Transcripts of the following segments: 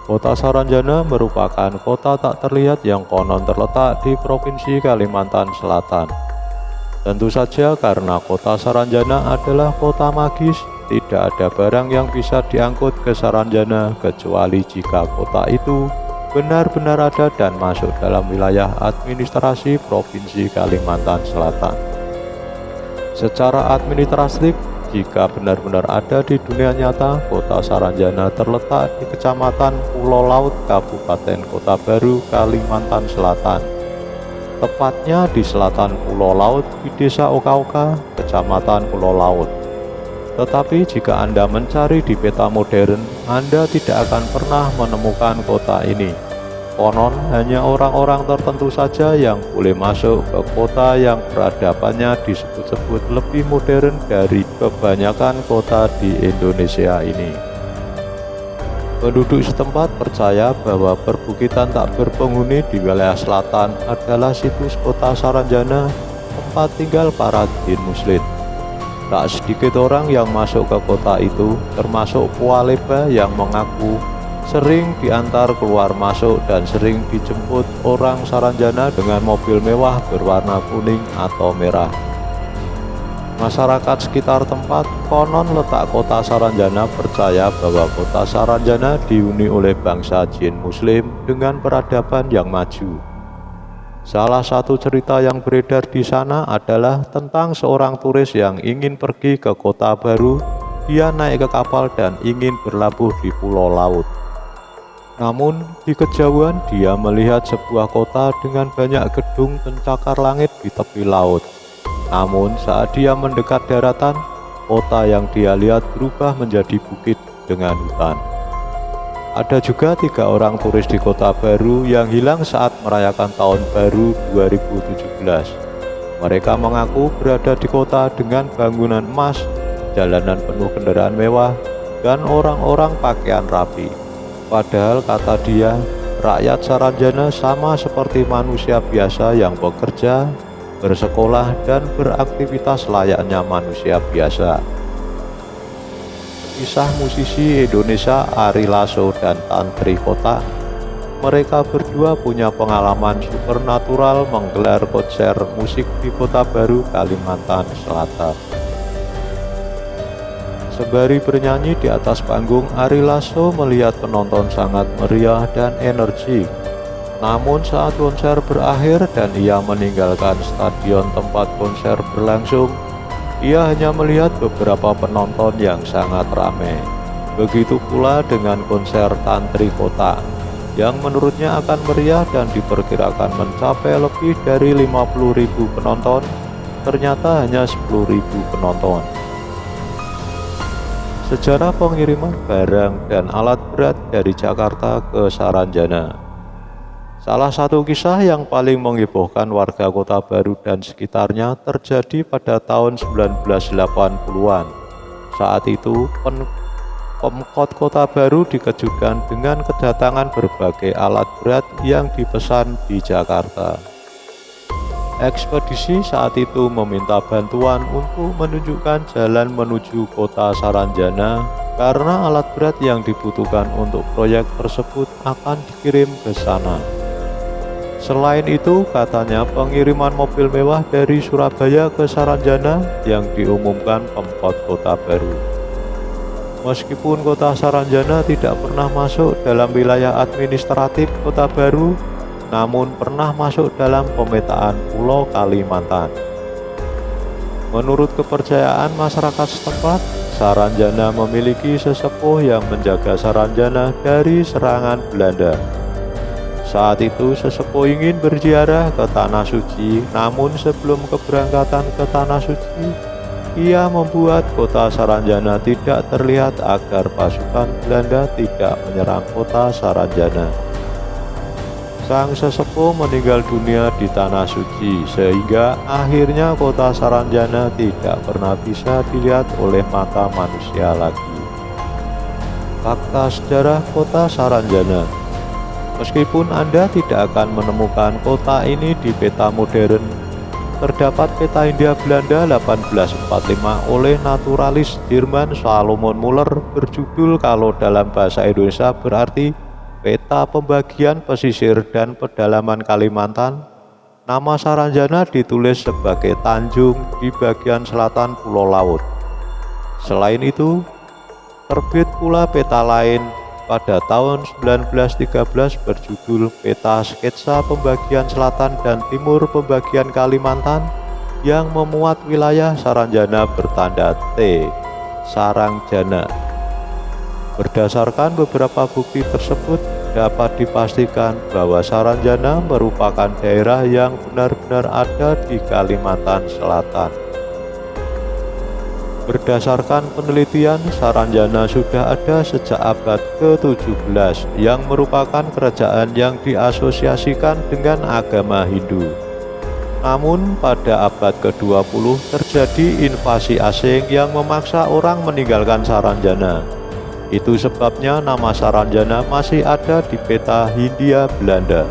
Kota Saranjana merupakan kota tak terlihat yang konon terletak di Provinsi Kalimantan Selatan. Tentu saja karena kota Saranjana adalah kota magis, tidak ada barang yang bisa diangkut ke Saranjana kecuali jika kota itu benar-benar ada dan masuk dalam wilayah administrasi Provinsi Kalimantan Selatan. Secara administratif, jika benar-benar ada di dunia nyata, kota Saranjana terletak di Kecamatan Pulau Laut, Kabupaten Kota Baru, Kalimantan Selatan. Tepatnya di selatan Pulau Laut di Desa Oka-Oka, Kecamatan Pulau Laut. Tetapi jika Anda mencari di peta modern, Anda tidak akan pernah menemukan kota ini. Konon hanya orang-orang tertentu saja yang boleh masuk ke kota yang peradabannya disebut-sebut lebih modern dari kebanyakan kota di Indonesia ini. Penduduk setempat percaya bahwa perbukitan tak berpenghuni di wilayah selatan adalah situs kota Saranjana, tempat tinggal para jin muslim. Tak sedikit orang yang masuk ke kota itu, termasuk Pualeba yang mengaku sering diantar keluar masuk dan sering dijemput orang Saranjana dengan mobil mewah berwarna kuning atau merah. Masyarakat sekitar tempat konon letak kota Saranjana percaya bahwa kota Saranjana dihuni oleh bangsa jin muslim dengan peradaban yang maju. Salah satu cerita yang beredar di sana adalah tentang seorang turis yang ingin pergi ke kota baru. Dia naik ke kapal dan ingin berlabuh di Pulau Laut. Namun, di kejauhan dia melihat sebuah kota dengan banyak gedung pencakar langit di tepi laut. Namun, saat dia mendekat daratan, kota yang dia lihat berubah menjadi bukit dengan hutan. Ada juga 3 orang turis di kota baru yang hilang saat merayakan tahun baru 2017. Mereka mengaku berada di kota dengan bangunan emas, jalanan penuh kendaraan mewah, dan orang-orang pakaian rapi. Padahal kata dia, rakyat Saranjana sama seperti manusia biasa yang bekerja, bersekolah, dan beraktivitas layaknya manusia biasa. Kisah musisi Indonesia Ari Lasso dan Tantri Kota. Mereka berdua punya pengalaman supernatural menggelar konser musik di Kota Baru, Kalimantan Selatan. Sembari bernyanyi di atas panggung, Ari Lasso melihat penonton sangat meriah dan energik. Namun saat konser berakhir dan ia meninggalkan stadion tempat konser berlangsung, ia hanya melihat beberapa penonton yang sangat ramai. Begitu pula dengan konser Tantri Kota, yang menurutnya akan meriah dan diperkirakan mencapai lebih dari 50.000 penonton, ternyata hanya 10.000 penonton. Sejarah pengiriman barang dan alat berat dari Jakarta ke Saranjana. Salah satu kisah yang paling menghebohkan warga Kota Baru dan sekitarnya terjadi pada tahun 1980-an. Saat itu, Pemkot Kota Baru dikejutkan dengan kedatangan berbagai alat berat yang dipesan di Jakarta. Ekspedisi saat itu meminta bantuan untuk menunjukkan jalan menuju kota Saranjana karena alat berat yang dibutuhkan untuk proyek tersebut akan dikirim ke sana. Selain itu, katanya pengiriman mobil mewah dari Surabaya ke Saranjana yang diumumkan Pemkot Kota Baru. Meskipun kota Saranjana tidak pernah masuk dalam wilayah administratif Kota Baru, namun pernah masuk dalam pemetaan Pulau Kalimantan. Menurut kepercayaan masyarakat setempat, Saranjana memiliki sesepuh yang menjaga Saranjana dari serangan Belanda. Saat itu sesepuh ingin berziarah ke Tanah Suci, namun sebelum keberangkatan ke Tanah Suci, ia membuat kota Saranjana tidak terlihat agar pasukan Belanda tidak menyerang kota Saranjana. Sang sesepuh meninggal dunia di Tanah Suci, sehingga akhirnya kota Saranjana tidak pernah bisa dilihat oleh mata manusia lagi. Fakta sejarah kota Saranjana. Meskipun Anda tidak akan menemukan kota ini di peta modern, terdapat peta Hindia Belanda 1845 oleh naturalis Jerman Salomon Muller berjudul kalau dalam bahasa Indonesia berarti Peta pembagian pesisir dan pedalaman Kalimantan, nama Saranjana ditulis sebagai Tanjung di bagian selatan Pulau Laut. Selain itu, terbit pula peta lain pada tahun 1913 berjudul Peta Sketsa Pembagian Selatan dan Timur Pembagian Kalimantan yang memuat wilayah Saranjana bertanda T, Sarangjana. Berdasarkan beberapa bukti tersebut, dapat dipastikan bahwa Saranjana merupakan daerah yang benar-benar ada di Kalimantan Selatan. Berdasarkan penelitian, Saranjana sudah ada sejak abad ke-17 yang merupakan kerajaan yang diasosiasikan dengan agama Hindu. Namun pada abad ke-20 terjadi invasi asing yang memaksa orang meninggalkan Saranjana. Itu sebabnya nama Saranjana masih ada di peta Hindia Belanda.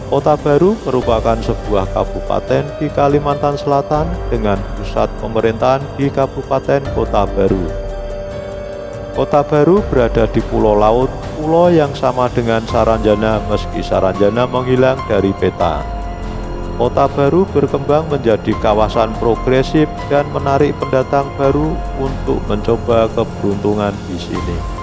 Kota Baru merupakan sebuah kabupaten di Kalimantan Selatan dengan pusat pemerintahan di Kabupaten Kota Baru. Kota Baru berada di Pulau Laut, pulau yang sama dengan Saranjana meski Saranjana menghilang dari peta. Kota Baru berkembang menjadi kawasan progresif dan menarik pendatang baru untuk mencoba keberuntungan di sini.